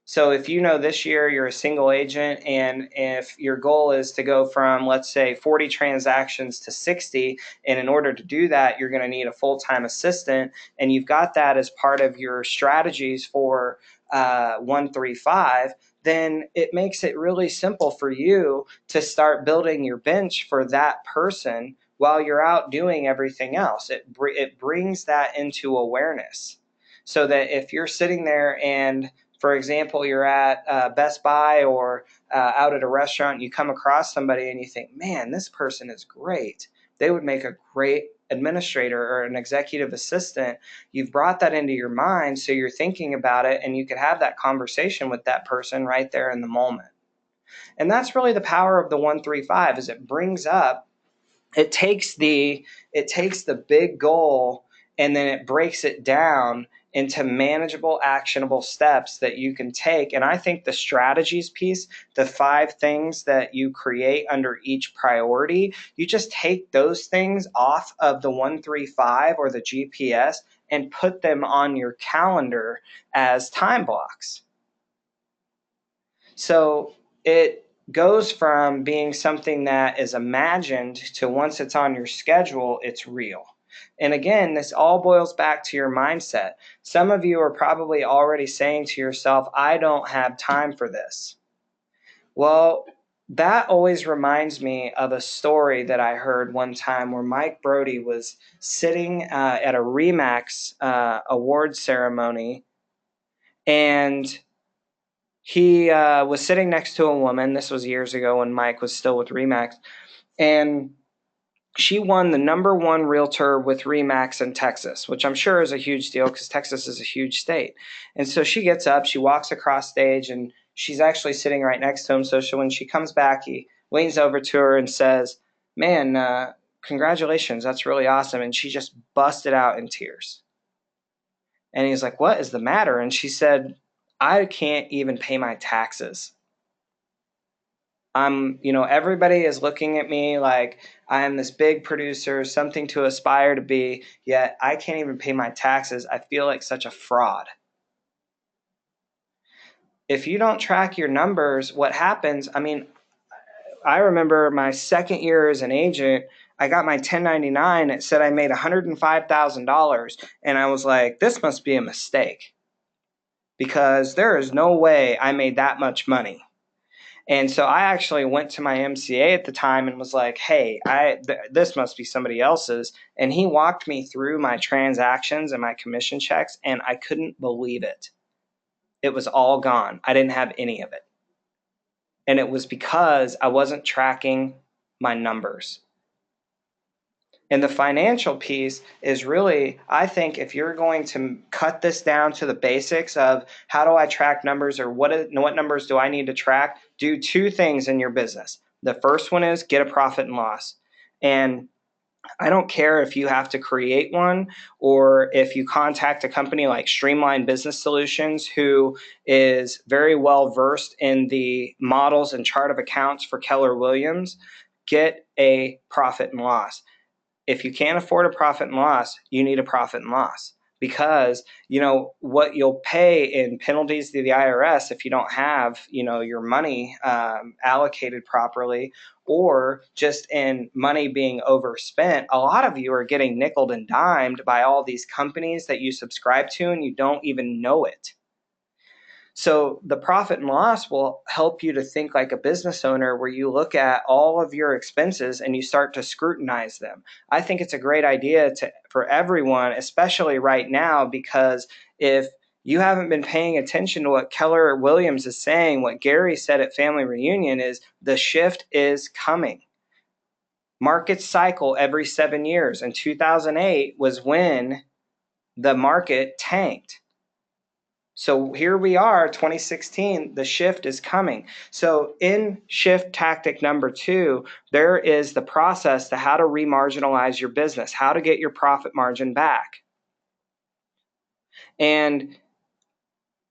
So if this year you're a single agent and if your goal is to go from, let's say, 40 transactions to 60, and in order to do that, you're going to need a full-time assistant, and you've got that as part of your strategies for 1-3-5, then it makes it really simple for you to start building your bench for that person while you're out doing everything else. It brings that into awareness so that if you're sitting there and, for example, you're at Best Buy or out at a restaurant, you come across somebody and you think, man, this person is great. They would make a great administrator or an executive assistant. You've brought that into your mind, so you're thinking about it, and you could have that conversation with that person right there in the moment. And that's really the power of the 1-3-5 is it takes the big goal and then it breaks it down into manageable, actionable steps that you can take. And I think the strategies piece, the 5 things that you create under each priority, you just take those things off of the 1-3-5 or the GPS and put them on your calendar as time blocks. So it goes from being something that is imagined to once it's on your schedule, it's real. And again, this all boils back to your mindset. Some of you are probably already saying to yourself, I don't have time for this. Well, that always reminds me of a story that I heard one time where Mike Brody was sitting at a RE/MAX award ceremony, and he was sitting next to a woman. This was years ago when Mike was still with RE/MAX. And she won the #1 realtor with RE/MAX in Texas, which I'm sure is a huge deal because Texas is a huge state. And so she gets up, she walks across stage, and she's actually sitting right next to him. So when she comes back, he leans over to her and says, man, congratulations, that's really awesome. And she just busted out in tears. And he's like, what is the matter? And she said, I can't even pay my taxes. Everybody is looking at me like I am this big producer, something to aspire to be, yet I can't even pay my taxes. I feel like such a fraud. If you don't track your numbers, what happens? I remember my second year as an agent, I got my 1099. It said I made $105,000. And I was like, this must be a mistake because there is no way I made that much money. And so I actually went to my MCA at the time and was like, hey, this must be somebody else's. And he walked me through my transactions and my commission checks, and I couldn't believe it. It was all gone. I didn't have any of it. And it was because I wasn't tracking my numbers. And the financial piece is really, I think, if you're going to cut this down to the basics of how do I track numbers, or what numbers do I need to track, do two things in your business. The first one is get a profit and loss. And I don't care if you have to create one or if you contact a company like Streamline Business Solutions, who is very well versed in the models and chart of accounts for Keller Williams. Get a profit and loss. If you can't afford a profit and loss, you need a profit and loss, because what you'll pay in penalties to the IRS if you don't have your money allocated properly, or just in money being overspent. A lot of you are getting nickeled and dimed by all these companies that you subscribe to and you don't even know it. So the profit and loss will help you to think like a business owner, where you look at all of your expenses and you start to scrutinize them. I think it's a great idea for everyone, especially right now, because if you haven't been paying attention to what Keller Williams is saying, what Gary said at Family Reunion is the shift is coming. Markets cycle every 7 years, and 2008 was when the market tanked. So here we are, 2016, the shift is coming. So in shift tactic number 2, there is the process to how to remarginalize your business, how to get your profit margin back. And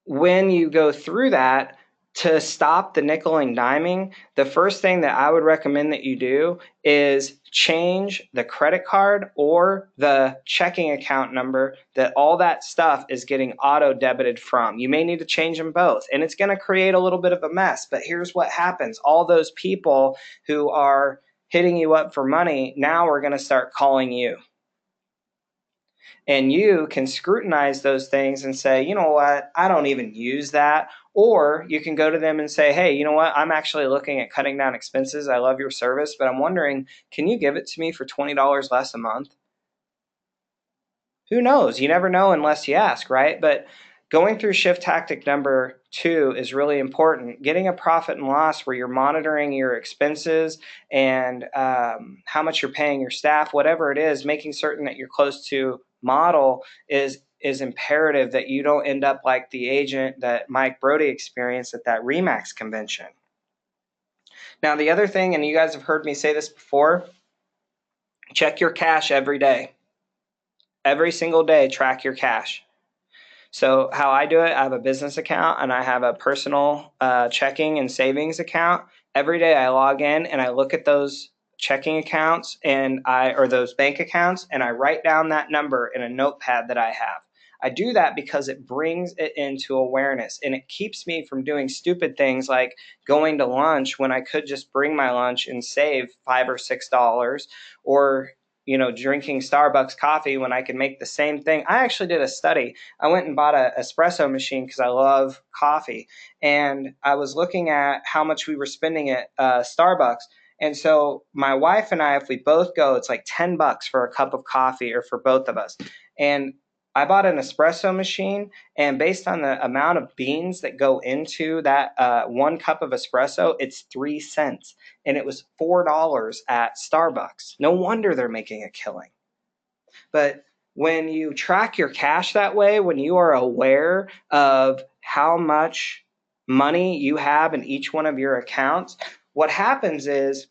when you go through that, to stop the nickel and diming, the first thing that I would recommend that you do is change the credit card or the checking account number that all that stuff is getting auto debited from. You may need to change them both, and it's going to create a little bit of a mess. But here's what happens. All those people who are hitting you up for money now are going to start calling you. And you can scrutinize those things and say, you know what, I don't even use that. Or you can go to them and say, hey, you know what, I'm actually looking at cutting down expenses. I love your service, but I'm wondering, can you give it to me for $20 less a month? Who knows? You never know unless you ask, right? But going through shift tactic number 2 is really important. Getting a profit and loss where you're monitoring your expenses and how much you're paying your staff, whatever it is, making certain that you're close to model is imperative, that you don't end up like the agent that Mike Brody experienced at that REMAX convention. Now, the other thing, and you guys have heard me say this before, check your cash every day. Every single day, track your cash. So how I do it, I have a business account and I have a personal checking and savings account. Every day I log in and I look at those checking accounts or those bank accounts, and I write down that number in a notepad that I have. I do that because it brings it into awareness, and it keeps me from doing stupid things like going to lunch when I could just bring my lunch and save $5 or $6, or drinking Starbucks coffee when I could make the same thing. I actually did a study. I went and bought an espresso machine because I love coffee, and I was looking at how much we were spending at Starbucks. And so my wife and I, if we both go, it's like $10 for a cup of coffee, or for both of us. And I bought an espresso machine, and based on the amount of beans that go into that 1 cup of espresso, it's 3 cents. And it was $4 at Starbucks. No wonder they're making a killing. But when you track your cash that way, when you are aware of how much money you have in each one of your accounts, what happens is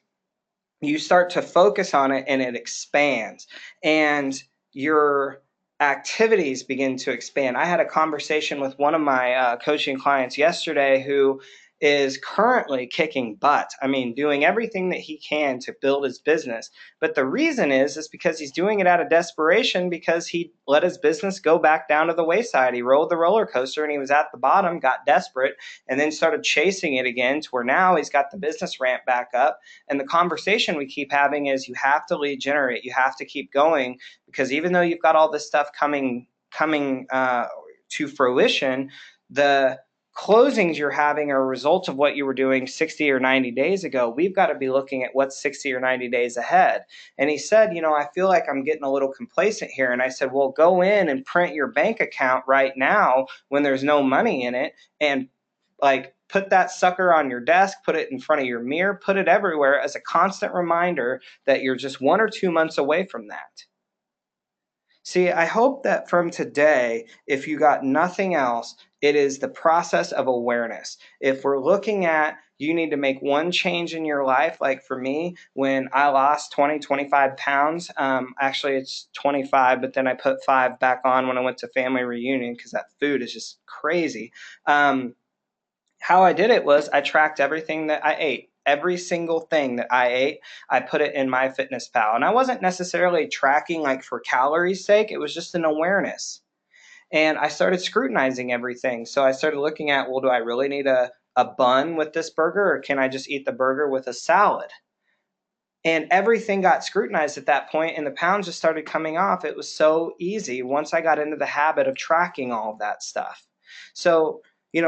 you start to focus on it and it expands, and your activities begin to expand. I had a conversation with one of my coaching clients yesterday who is currently kicking butt. I mean, doing everything that he can to build his business. But the reason is because he's doing it out of desperation, because he let his business go back down to the wayside. He rode the roller coaster and he was at the bottom, got desperate, and then started chasing it again, to where now he's got the business ramp back up. And the conversation we keep having is, you have to lead generate. You have to keep going, because even though you've got all this stuff coming to fruition, the closings you're having are a result of what you were doing 60 or 90 days ago. We've got to be looking at what's 60 or 90 days ahead. And he said, I feel like I'm getting a little complacent here. And I said, well, go in and print your bank account right now when there's no money in it, and put that sucker on your desk, put it in front of your mirror, put it everywhere as a constant reminder that you're just 1 or 2 months away from that. See, I hope that from today, if you got nothing else, it is the process of awareness. If we're looking at you need to make one change in your life, like for me, when I lost 20, 25 pounds, actually it's 25, but then I put 5 back on when I went to family reunion because that food is just crazy. How I did it was I tracked everything that I ate. Every single thing that I ate, I put it in MyFitnessPal. And I wasn't necessarily tracking like for calories' sake. It was just an awareness. And I started scrutinizing everything. So I started looking at, well, do I really need a bun with this burger, or can I just eat the burger with a salad? And everything got scrutinized at that point, and the pounds just started coming off. It was so easy once I got into the habit of tracking all of that stuff. So,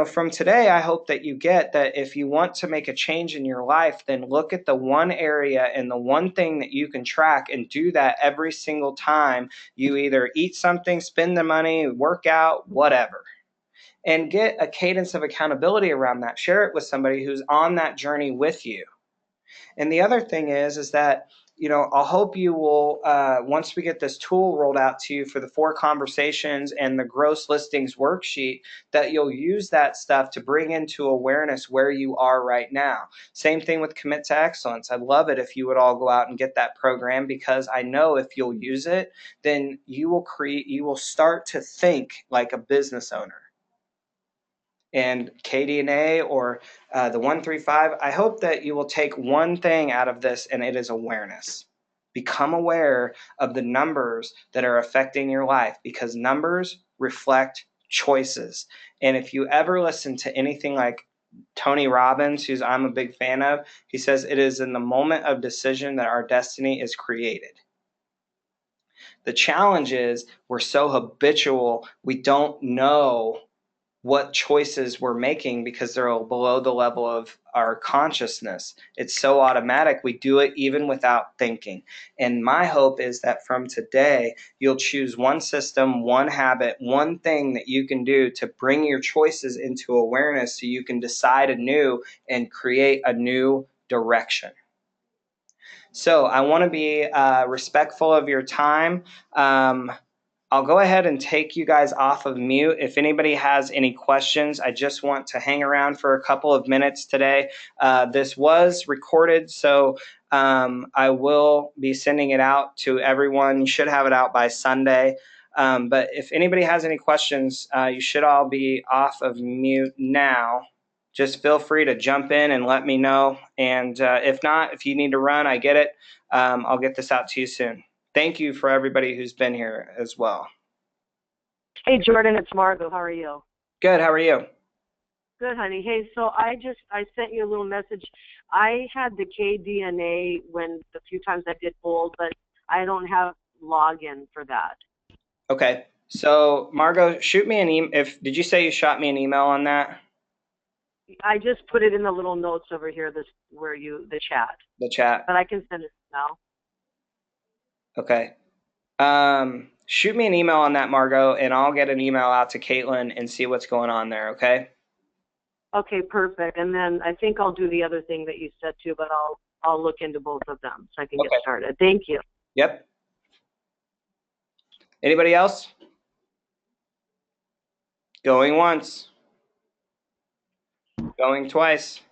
from today, I hope that you get that if you want to make a change in your life, then look at the one area and the one thing that you can track and do that every single time you either eat something, spend the money, work out, whatever. And get a cadence of accountability around that. Share it with somebody who's on that journey with you. And the other thing is that, I'll hope you will, once we get this tool rolled out to you for the 4 conversations and the gross listings worksheet, that you'll use that stuff to bring into awareness where you are right now. Same thing with Commit to Excellence. I'd love it if you would all go out and get that program, because I know if you'll use it, then you will start to think like a business owner. And KDNA or the 135, I hope that you will take one thing out of this, and it is awareness. Become aware of the numbers that are affecting your life, because numbers reflect choices. And if you ever listen to anything like Tony Robbins, who's I'm a big fan of, he says it is in the moment of decision that our destiny is created. The challenge is we're so habitual, we don't know what choices we're making because they're below the level of our consciousness. It's so automatic. We do it even without thinking. And my hope is that from today, you'll choose one system, one habit, one thing that you can do to bring your choices into awareness so you can decide anew and create a new direction. So I want to be respectful of your time. I'll go ahead and take you guys off of mute. If anybody has any questions, I just want to hang around for a couple of minutes today. This was recorded, so I will be sending it out to everyone. You should have it out by Sunday. But if anybody has any questions, you should all be off of mute now. Just feel free to jump in and let me know. And if not, if you need to run, I get it. I'll get this out to you soon. Thank you for everybody who's been here as well. Hey, Jordan, it's Margo. How are you? Good. How are you? Good, honey. Hey, so I sent you a little message. I had the KDNA the few times I did Bold, but I don't have login for that. Okay. So, Margo, shoot me an email. Did you say you shot me an email on that? I just put it in the little notes over here, the chat. The chat. But I can send it now. Okay. Shoot me an email on that, Margo, and I'll get an email out to Caitlin and see what's going on there, okay? Okay, perfect. And then I think I'll do the other thing that you said too, but I'll look into both of them so I can get started. Thank you. Yep. Anybody else? Going once. Going twice.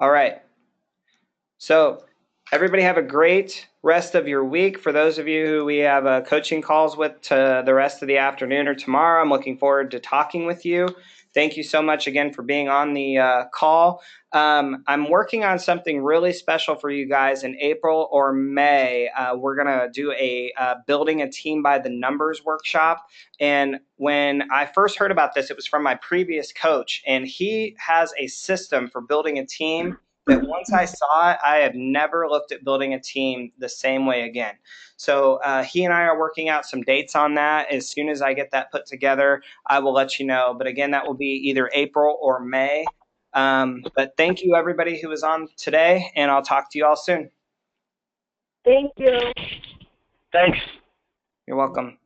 All right. So everybody have a great rest of your week. For those of you who we have coaching calls with to the rest of the afternoon or tomorrow, I'm looking forward to talking with you. Thank you so much again for being on the call. I'm working on something really special for you guys in April or May. We're going to do a building a team by the numbers workshop. And when I first heard about this, it was from my previous coach. And he has a system for building a team that once I saw it, I have never looked at building a team the same way again. So he and I are working out some dates on that. As soon as I get that put together, I will let you know. But again, that will be either April or May. But thank you, everybody who was on today, and I'll talk to you all soon. Thank you. Thanks. You're welcome.